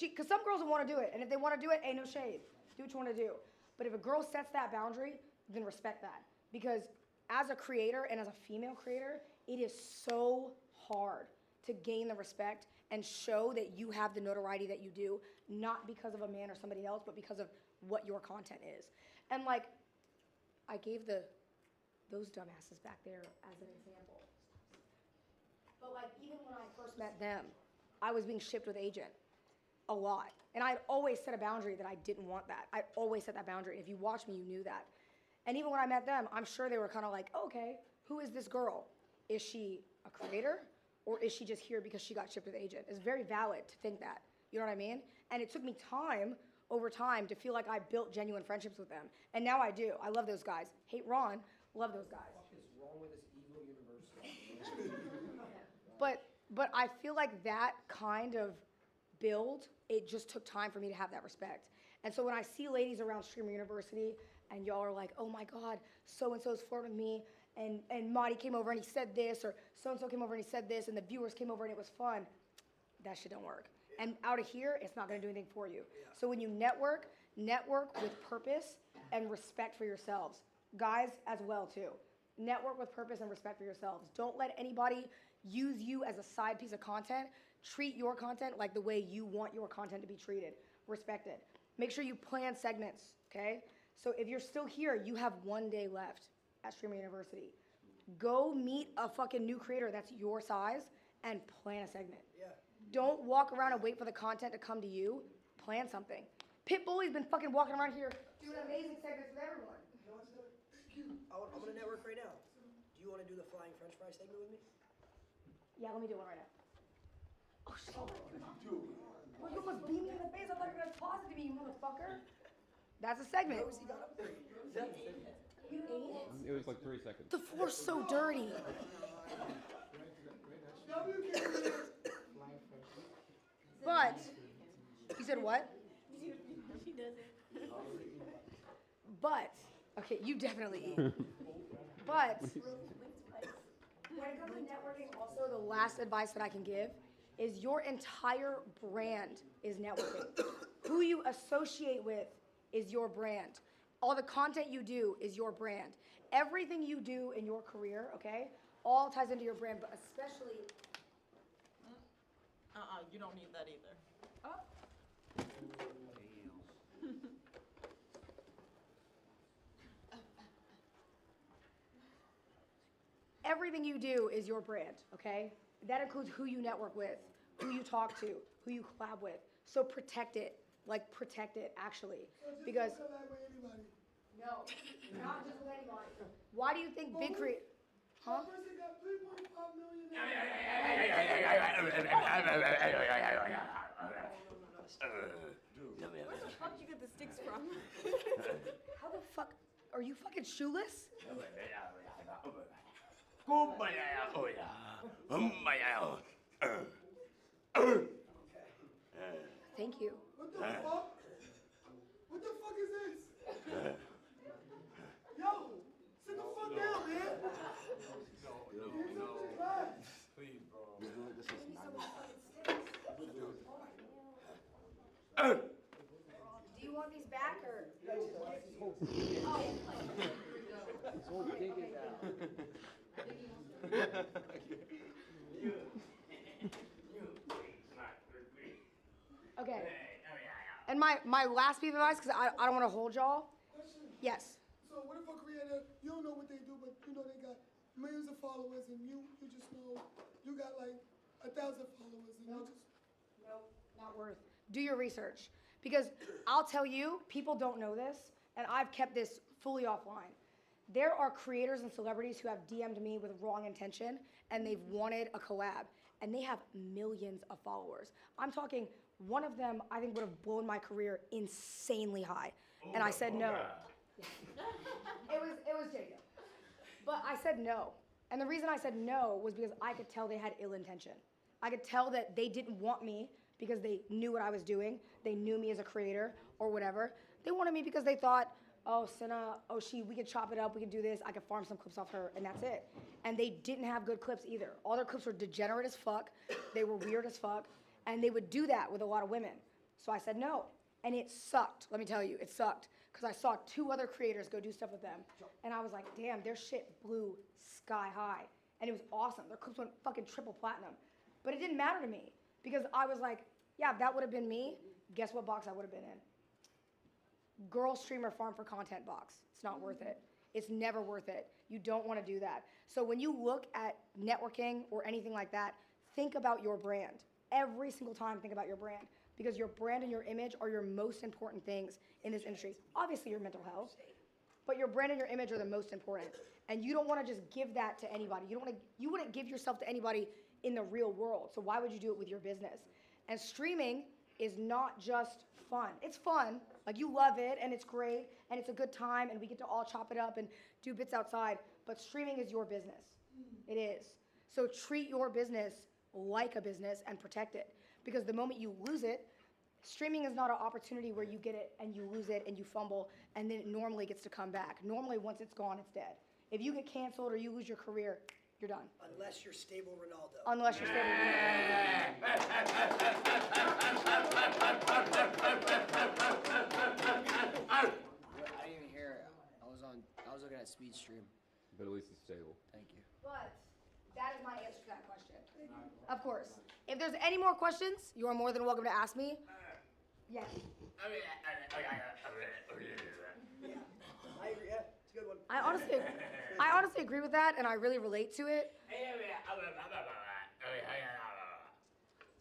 because some girls will want to do it, and if they want to do it, ain't no shade. Do what you want to do. But if a girl sets that boundary, then respect that. Because as a creator and as a female creator, it is so hard to gain the respect and show that you have the notoriety that you do, not because of a man or somebody else, but because of what your content is. And like, I gave those dumbasses back there as an example. But like, even when I first met them, I was being shipped with Agent a lot. And I'd always set a boundary that I didn't want that. I always set that boundary. And if you watch me, you knew that. And even when I met them, I'm sure they were kind of like, oh, okay, who is this girl? Is she a creator? Or is she just here because she got shipped with Agent? It's very valid to think that. You know what I mean? And it took me time, over time, to feel like I built genuine friendships with them. And now I do. I love those guys. Hate Ron, love those guys. What is wrong with this evil university? But I feel like that kind of build, it just took time for me to have that respect. And so when I see ladies around Streamer University and y'all are like, oh my God, so-and-so's flirting with me, and Marty came over and he said this, or so-and-so came over and he said this, and the viewers came over and it was fun, that shit don't work. And out of here, it's not gonna do anything for you. So when you network with purpose and respect for yourselves. Guys as well too. Network with purpose and respect for yourselves. Don't let anybody use you as a side piece of content. Treat your content like the way you want your content to be treated. Respect it. Make sure you plan segments, okay? So if you're still here, you have 1 day left at Streamer University. Go meet a fucking new creator that's your size and plan a segment. Yeah. Don't walk around and wait for the content to come to you. Plan something. Pitbull's been fucking walking around here doing amazing segments with everyone. I'm gonna network right now. Do you want to do the flying French fry segment with me? Yeah, let me do one right now. Oh shit. Well, you almost beat me in the face. I thought you were gonna toss it to me, you motherfucker. That's a segment. Notice he got up there. You ate it? It was like 3 seconds. The floor's so dirty. But, you said what? She doesn't. But, okay, you definitely eat. But, when it comes to networking, also the last advice that I can give is your entire brand is networking. Who you associate with is your brand. All the content you do is your brand. Everything you do in your career, okay, all ties into your brand, but especially... You don't need that either. Oh. Everything you do is your brand, okay? That includes who you network with, who you talk to, who you collab with. So protect it, like protect it actually. So because just collab with anybody. no, not just with anybody. Why do you think big create? Huh? That person got 3.5 million. Where the fuck you get the sticks from? How the fuck are you fucking shoeless? Thank you. What the fuck? What the fuck is this? Yo, sit the fuck down, man. No. Please, bro. Do you want these back or? Okay. And my last piece of advice, because I don't want to hold y'all. Question. Yes. So what if a creator, you don't know what they do, but you know they got millions of followers, and you just know you got like 1,000 followers, and you just. Nope, not worth. Do your research. Because I'll tell you, people don't know this, and I've kept this fully offline. There are creators and celebrities who have DM'd me with wrong intention, and they've wanted a collab, and they have millions of followers. I'm talking, one of them I think would have blown my career insanely high, and I said no. It was Jacob. But I said no. And the reason I said no was because I could tell they had ill intention. I could tell that they didn't want me because they knew what I was doing. They knew me as a creator or whatever. They wanted me because they thought, oh, Senna, we could chop it up, we could do this, I could farm some clips off her, and that's it. And they didn't have good clips either. All their clips were degenerate as fuck, they were weird as fuck, and they would do that with a lot of women. So I said no. And it sucked. Let me tell you, it sucked. Because I saw 2 other creators go do stuff with them. And I was like, damn, their shit blew sky high. And it was awesome. Their clips went fucking triple platinum. But it didn't matter to me. Because I was like, yeah, if that would have been me, guess what box I would have been in? Girl streamer farm for content box. It's not worth it. It's never worth it. You don't want to do that. So when you look at networking or anything like that, think about your brand. Every single time, think about your brand. Because your brand and your image are your most important things in this industry. Obviously, your mental health, but your brand and your image are the most important. And you don't want to just give that to anybody. You wouldn't give yourself to anybody in the real world. So why would you do it with your business? And streaming is not just fun. It's fun, like you love it and it's great and it's a good time and we get to all chop it up and do bits outside, but streaming is your business. It is. So treat your business like a business and protect it, because the moment you lose it, streaming is not an opportunity where you get it and you lose it and you fumble and then it normally gets to come back. Normally once it's gone, it's dead. If you get canceled or you lose your career, you're done. Unless you're stable Ronaldo. Unless you're stable. I didn't even hear it. I was looking at speed stream. But at least it's stable. Thank you. But that is my answer to that question. Of course. If there's any more questions, you are more than welcome to ask me. Yes. Yeah, I agree. Yeah, it's a good one. I honestly agree with that, and I really relate to it.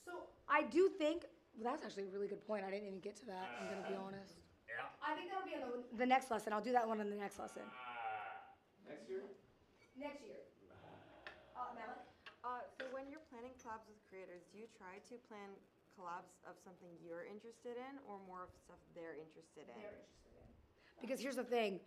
So I do think, well, that's actually a really good point. I didn't even get to that. I'm gonna be honest. Yeah. I think that'll be in the next lesson. I'll do that one in the next lesson. Next year? Next year. Malik? So when you're planning collabs with creators, do you try to plan collabs of something you're interested in or more of stuff they're interested in? They're interested in. Because here's the thing.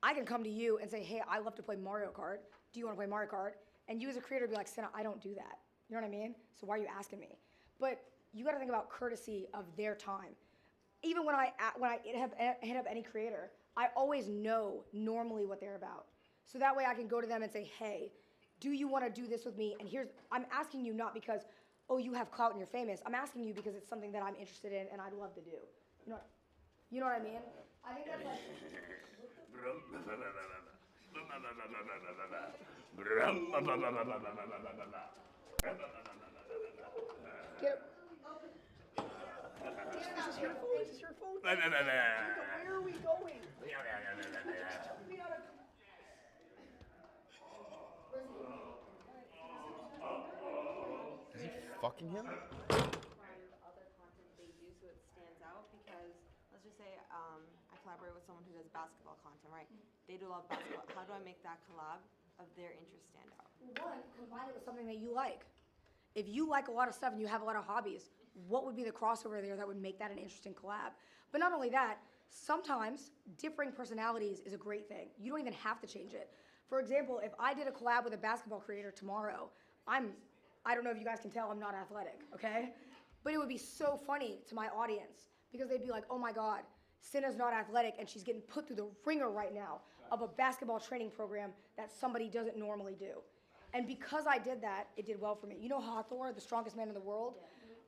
I can come to you and say, hey, I love to play Mario Kart. Do you want to play Mario Kart? And you as a creator be like, Senna, I don't do that. You know what I mean? So why are you asking me? But you got to think about courtesy of their time. Even when I hit up any creator, I always know normally what they're about. So that way I can go to them and say, hey, do you want to do this with me? And I'm asking you not because, oh, you have clout and you're famous. I'm asking you because it's something that I'm interested in and I'd love to do. You know what I mean? I think that's like... Get it. This is your phone. This is your phone. Where are we going? Is he fucking him? From other content they do so it stands out, because let's just say I collaborate with someone who does basketball content, right? They do love basketball. How do I make that collab of their interest stand out? One, combine it with something that you like. If you like a lot of stuff and you have a lot of hobbies, what would be the crossover there that would make that an interesting collab? But not only that, sometimes differing personalities is a great thing. You don't even have to change it. For example, if I did a collab with a basketball creator tomorrow, I don't know if you guys can tell, I'm not athletic, okay? But it would be so funny to my audience because they'd be like, oh my God, Senna's not athletic and she's getting put through the ringer right now of a basketball training program that somebody doesn't normally do. And because I did that, it did well for me. You know Hathor, the strongest man in the world?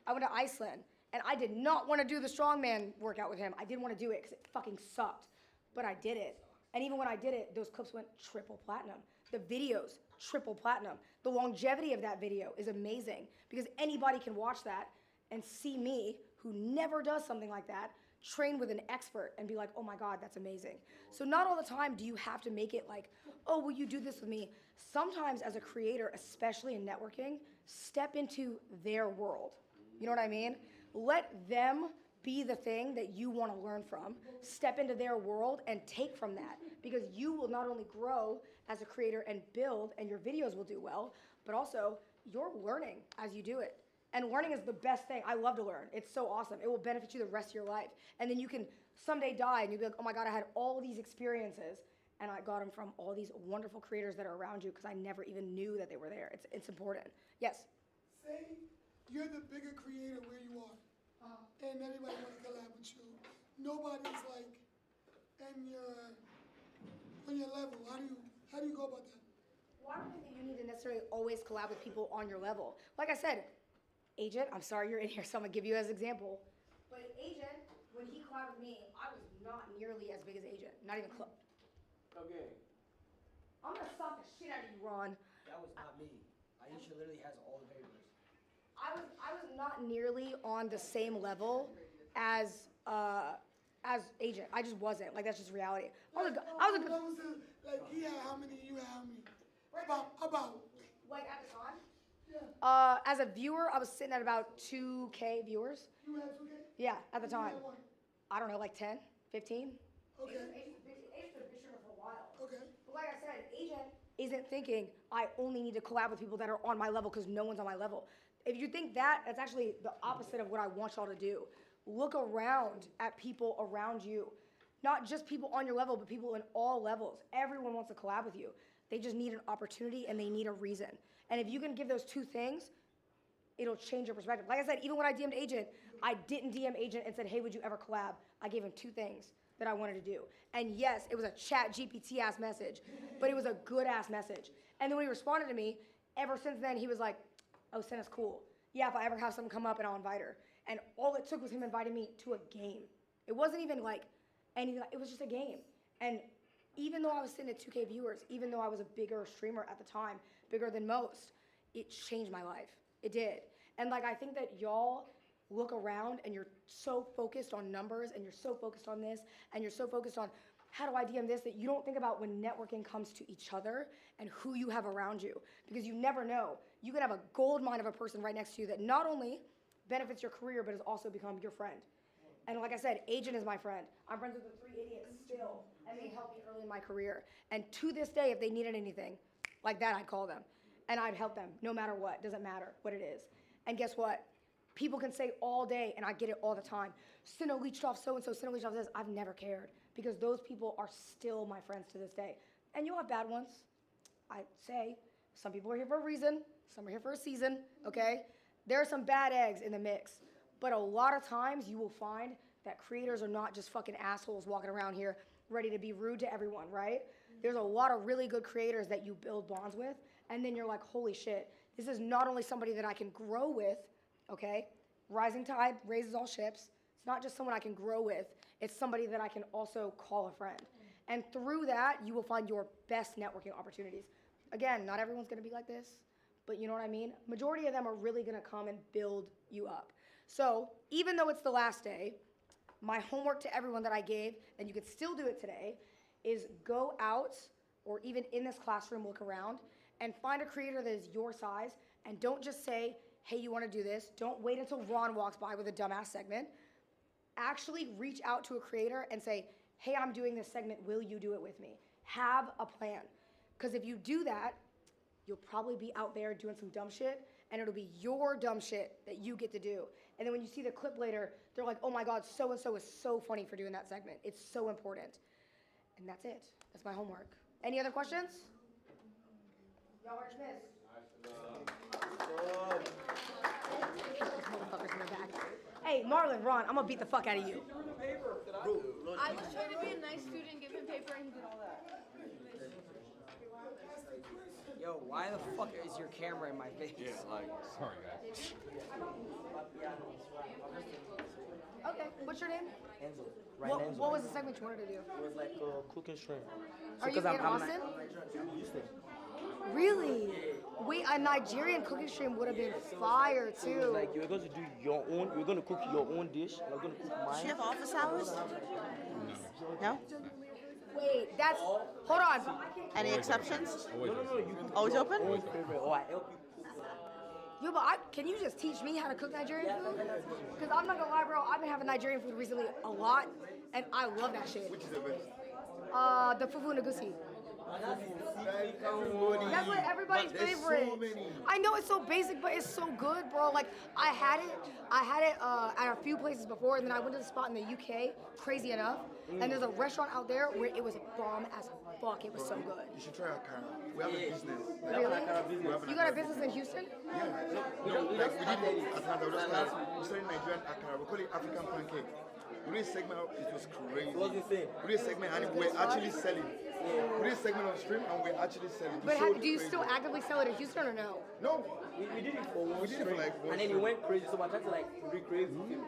I went to Iceland, and I did not want to do the strongman workout with him. I didn't want to do it because it fucking sucked. But I did it. And even when I did it, those clips went triple platinum. The videos, triple platinum. The longevity of that video is amazing because anybody can watch that and see me, who never does something like that, train with an expert and be like, oh my God, that's amazing. So not all the time do you have to make it like, oh, will you do this with me? Sometimes as a creator, especially in networking, step into their world. You know what I mean? Let them be the thing that you want to learn from. Step into their world and take from that, because you will not only grow as a creator and build, and your videos will do well, but also you're learning as you do it. And learning is the best thing. I love to learn. It's so awesome. It will benefit you the rest of your life. And then you can someday die and you'll be like, oh my God, I had all these experiences and I got them from all these wonderful creators that are around you because I never even knew that they were there. It's important. Yes? Say you're the bigger creator where you are, and everybody want to collab with you. Nobody's like on your level. How do you go about that? Well, I don't think that you need to necessarily always collab with people on your level. Like I said, Agent, I'm sorry you're in here, so I'm gonna give you as an example. But Agent, when he collabed with me, I was not nearly as big as Agent. Not even close. Okay. I'm gonna sock the shit out of you, Ron. That was not me. Aisha literally has all the papers. I was not nearly on the same level as Agent. I just wasn't. Like, that's just reality. I was a good. Like, he had how many, you had how many? Right. About. Like, at the time? Yeah. As a viewer, I was sitting at about 2K viewers. You had 2K? Yeah, at the You time. had one. I don't know, like 10, 15. Okay. Agent's been a big streamer for a while. Okay. But like I said, Agent isn't thinking, I only need to collab with people that are on my level because no one's on my level. If you think that, that's actually the opposite of what I want y'all to do. Look around at people around you. Not just people on your level, but people in all levels. Everyone wants to collab with you. They just need an opportunity and they need a reason. And if you can give those two things, it'll change your perspective. Like I said, even when I DM'd Agent, I didn't DM Agent and said, hey, would you ever collab? I gave him two things that I wanted to do. And yes, it was a chat GPT ass message, but it was a good ass message. And then when he responded to me, ever since then, he was like, oh, Senna's cool. Yeah, if I ever have something come up, and I'll invite her. And all it took was him inviting me to a game. It wasn't even like anything, it was just a game. And even though I was sitting at 2K viewers, even though I was a bigger streamer at the time, bigger than most, it changed my life. It did. And like, I think that y'all look around and you're so focused on numbers and you're so focused on this and you're so focused on how do I DM this that you don't think about when networking comes to each other and who you have around you. Because you never know. You can have a gold mine of a person right next to you that not only benefits your career but has also become your friend. And like I said, Agent is my friend. I'm friends with the 3 idiots still, and they helped me early in my career. And to this day, if they needed anything like that, I'd call them. And I'd help them, no matter what. Doesn't matter what it is. And guess what? People can say all day, and I get it all the time, Cinna leached off so-and-so, Cinna leached off this. I've never cared, because those people are still my friends to this day. And you'll have bad ones. I say, some people are here for a reason. Some are here for a season, okay? There are some bad eggs in the mix. But a lot of times you will find that creators are not just fucking assholes walking around here ready to be rude to everyone, right? There's a lot of really good creators that you build bonds with, and then you're like, holy shit, this is not only somebody that I can grow with, okay? Rising tide raises all ships. It's not just someone I can grow with, it's somebody that I can also call a friend. And through that, you will find your best networking opportunities. Again, not everyone's gonna be like this, but you know what I mean? Majority of them are really gonna come and build you up. So even though it's the last day, my homework to everyone that I gave, and you could still do it today, is go out or even in this classroom, look around and find a creator that is your size, and don't just say, hey, you wanna do this? Don't wait until Ron walks by with a dumbass segment. Actually reach out to a creator and say, hey, I'm doing this segment, will you do it with me? Have a plan. Because if you do that, you'll probably be out there doing some dumb shit, and it'll be your dumb shit that you get to do. And then when you see the clip later, they're like, oh my God, so-and-so is so funny for doing that segment. It's so important. And that's it. That's my homework. Any other questions? Y'all are dismissed. Motherfuckers in the back. Hey, Marlon, Ron, I'm gonna beat the fuck out of you. I was trying to be a nice student, give him paper, and he did all that. Yo, why the fuck is your camera in my face? Yeah, like, sorry guys. Okay, what's your name? Enzo. What was the segment you wanted to do? It was like cooking shrimp. Are you in Austin? I'm Houston. Really? Wait, a Nigerian cooking stream would have been fire too. Like you're going to do your own. You're going to cook your own dish. And I'm going to cook mine. Do you have office hours? No? Wait, that's, hold on. Any exceptions? Always Always open? Always favorite. Oh, I help you cook. Yo, but can you just teach me how to cook Nigerian food? Because I'm not gonna lie, bro, I've been having Nigerian food recently a lot, and I love that shit. Which is the best? The fufu nagusi. That's what everybody's There's favorite. so many. I know it's so basic, but it's so good, bro. Like I had it at a few places before, and then I went to the spot in the UK, crazy enough. And there's a restaurant out there where it was bomb as fuck. It was so good. You should try Akara. We have a business. Really? You got a business in Houston? Yeah. No, like we did Akara. We started Nigerian Akara. We call it African pancake. We did a segment, it was crazy. What's the same? We did a segment and we're actually selling. We did a segment on stream and we're actually selling. But do you still actively sell it in Houston or no? No. We did it for one We did it for stream, like one and then it stream. went crazy. So I tried to like recreate the film.